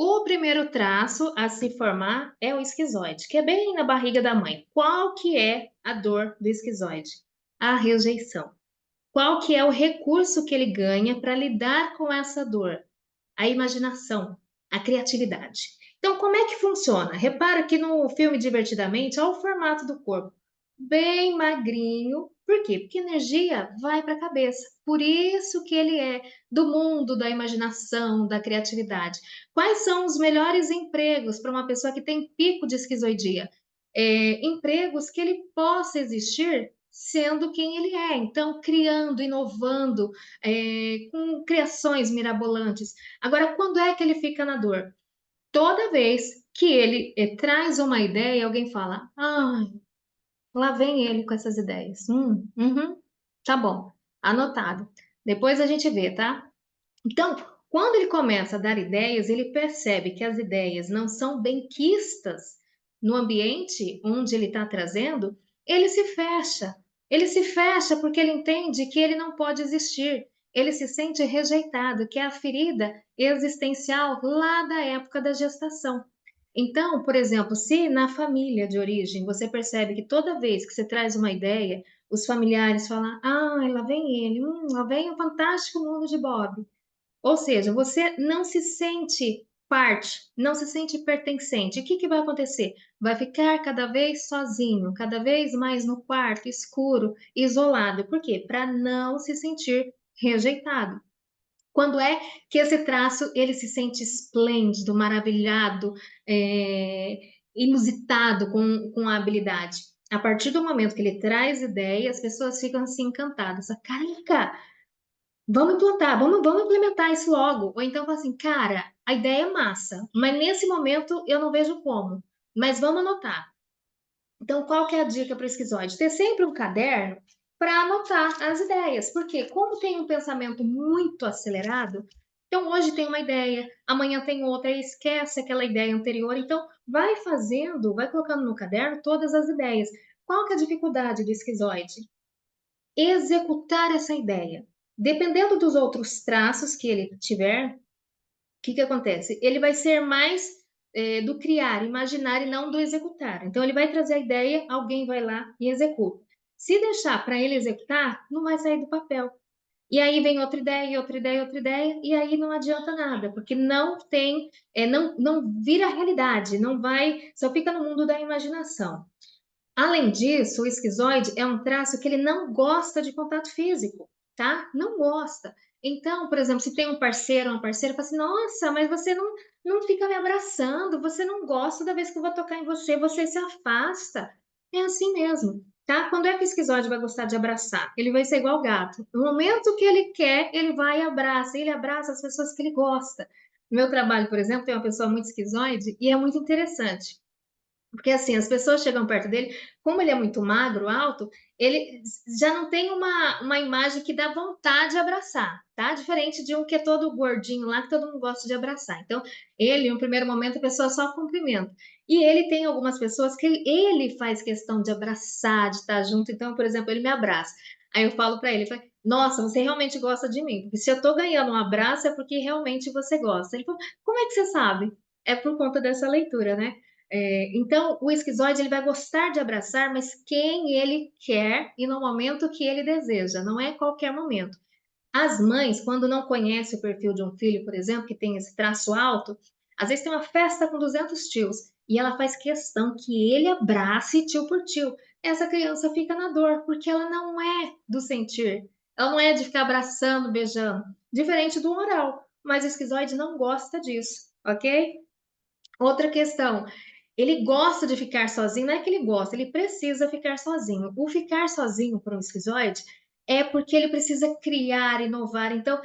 O primeiro traço a se formar é o esquizoide, que é bem na barriga da mãe. Qual que é a dor do esquizoide? A rejeição. Qual que é o recurso que ele ganha para lidar com essa dor? A imaginação, a criatividade. Então, como é que funciona? Repara que no filme Divertidamente, olha o formato do corpo. Bem magrinho. Por quê? Porque a energia vai para a cabeça. Por isso que ele é do mundo da imaginação, da criatividade. Quais são os melhores empregos para uma pessoa que tem pico de esquizoidia? Empregos que ele possa existir sendo quem ele é. Então, criando, inovando, com criações mirabolantes. Agora, quando é que ele fica na dor? Toda vez que ele traz uma ideia, alguém fala: ai, lá vem ele com essas ideias. Uhum, tá bom, anotado. Depois a gente vê, tá? Então, quando ele começa a dar ideias, ele percebe que as ideias não são bem quistas no ambiente onde ele está trazendo, ele se fecha. Ele se fecha porque ele entende que ele não pode existir. Ele se sente rejeitado, que é a ferida existencial lá da época da gestação. Então, por exemplo, se na família de origem você percebe que toda vez que você traz uma ideia, os familiares falam: ah, lá vem ele, lá vem o fantástico mundo de Bob. Ou seja, você não se sente parte, não se sente pertencente. O que que vai acontecer? Vai ficar cada vez sozinho, cada vez mais no quarto, escuro, isolado. Por quê? Para não se sentir rejeitado. Quando é que esse traço ele se sente esplêndido, maravilhado, é, inusitado com a habilidade? A partir do momento que ele traz ideia, as pessoas ficam assim encantadas. Caraca, vamos implantar, vamos implementar isso logo. Ou então fala assim, cara, a ideia é massa, mas nesse momento eu não vejo como. Mas vamos anotar. Então, qual que é a dica para o esquizoide? Ter sempre um caderno para anotar as ideias. Porque como tem um pensamento muito acelerado, então hoje tem uma ideia, amanhã tem outra, e esquece aquela ideia anterior. Então, vai fazendo, vai colocando no caderno todas as ideias. Qual que é a dificuldade do esquizoide? Executar essa ideia. Dependendo dos outros traços que ele tiver, o que que acontece? Ele vai ser mais do criar, imaginar e não do executar. Então, ele vai trazer a ideia, alguém vai lá e executa. Se deixar para ele executar, não vai sair do papel. E aí vem outra ideia, outra ideia, outra ideia, e aí não adianta nada, porque não tem, não vira realidade, não vai, só fica no mundo da imaginação. Além disso, o esquizoide é um traço que ele não gosta de contato físico, tá? Não gosta. Então, por exemplo, se tem um parceiro, uma parceira, fala assim: nossa, mas você não fica me abraçando, você não gosta da vez que eu vou tocar em você, você se afasta. É assim mesmo, tá? Quando é que o esquizoide vai gostar de abraçar? Ele vai ser igual o gato. No momento que ele quer, ele vai e abraça. Ele abraça as pessoas que ele gosta. No meu trabalho, por exemplo, tem uma pessoa muito esquizoide e é muito interessante. Porque assim, as pessoas chegam perto dele, como ele é muito magro, alto, ele já não tem uma imagem que dá vontade de abraçar, tá? Diferente de um que é todo gordinho lá, que todo mundo gosta de abraçar. Então, ele, no primeiro momento, a pessoa só cumprimenta. E ele tem algumas pessoas que ele faz questão de abraçar, de estar junto. Então, por exemplo, ele me abraça. Aí eu falo para ele, nossa, você realmente gosta de mim. Porque se eu tô ganhando um abraço, é porque realmente você gosta. Ele falou, como é que você sabe? É por conta dessa leitura, né? Então, o esquizoide ele vai gostar de abraçar, mas quem ele quer e no momento que ele deseja, não é qualquer momento. As mães, quando não conhecem o perfil de um filho, por exemplo, que tem esse traço alto, às vezes tem uma festa com 200 tios e ela faz questão que ele abrace tio por tio. Essa criança fica na dor, porque ela não é do sentir, ela não é de ficar abraçando, beijando, diferente do oral, mas o esquizoide não gosta disso, ok? Outra questão, ele gosta de ficar sozinho, não é que ele gosta, ele precisa ficar sozinho. O ficar sozinho para um esquizoide é porque ele precisa criar, inovar. Então,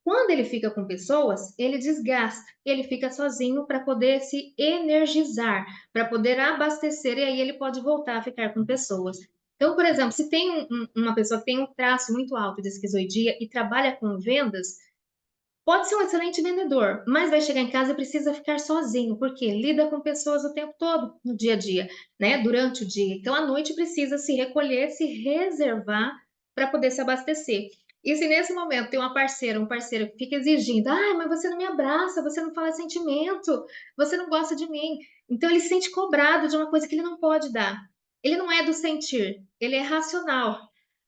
quando ele fica com pessoas, ele desgasta, ele fica sozinho para poder se energizar, para poder abastecer, e aí ele pode voltar a ficar com pessoas. Então, por exemplo, se tem uma pessoa que tem um traço muito alto de esquizoidia e trabalha com vendas, pode ser um excelente vendedor, mas vai chegar em casa e precisa ficar sozinho, porque lida com pessoas o tempo todo, no dia a dia, né? Durante o dia. Então, à noite precisa se recolher, se reservar para poder se abastecer. E se nesse momento tem uma parceira, um parceiro que fica exigindo: "Ai, mas você não me abraça, você não fala sentimento, você não gosta de mim". Então ele se sente cobrado de uma coisa que ele não pode dar. Ele não é do sentir, ele é racional,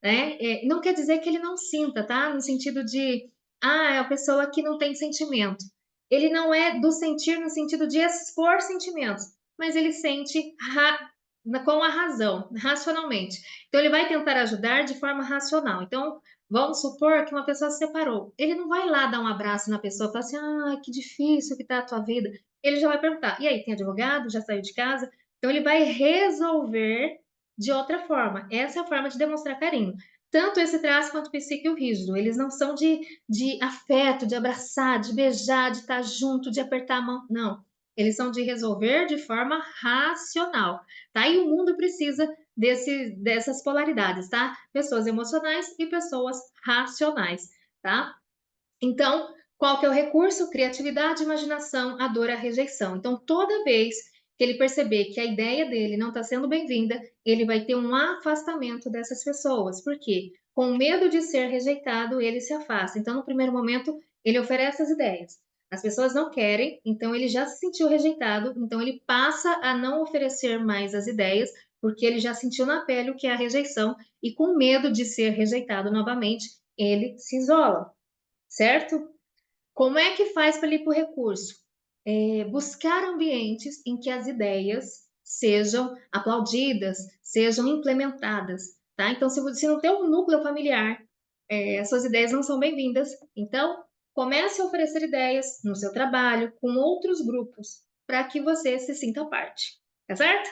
né. Não quer dizer que ele não sinta, tá, no sentido de: "Ah, é a pessoa que não tem sentimento". Ele não é do sentir no sentido de expor sentimentos, mas ele sente com a razão, racionalmente. Então ele vai tentar ajudar de forma racional. Então, vamos supor que uma pessoa se separou. Ele não vai lá dar um abraço na pessoa e falar assim: "Ai, que difícil que tá a tua vida". Ele já vai perguntar: "E aí, tem advogado? Já saiu de casa?". Então ele vai resolver de outra forma. Essa é a forma de demonstrar carinho. Tanto esse traço quanto o psíquico rígido, eles não são de afeto, de abraçar, de beijar, de estar junto, de apertar a mão, não. Eles são de resolver de forma racional, tá? E o mundo precisa dessas polaridades, tá? Pessoas emocionais e pessoas racionais, tá? Então, qual que é o recurso? Criatividade, imaginação, a dor, a rejeição. Então, toda vez que ele perceber que a ideia dele não está sendo bem-vinda, ele vai ter um afastamento dessas pessoas. Por quê? Com medo de ser rejeitado, ele se afasta. Então, no primeiro momento, ele oferece as ideias. As pessoas não querem, então ele já se sentiu rejeitado, então ele passa a não oferecer mais as ideias, porque ele já sentiu na pele o que é a rejeição, e com medo de ser rejeitado novamente, ele se isola, certo? Como é que faz para ir para o recurso? Buscar ambientes em que as ideias sejam aplaudidas, sejam implementadas, tá? Então, se no teu núcleo familiar, suas ideias não são bem-vindas, então comece a oferecer ideias no seu trabalho, com outros grupos, para que você se sinta parte, tá certo?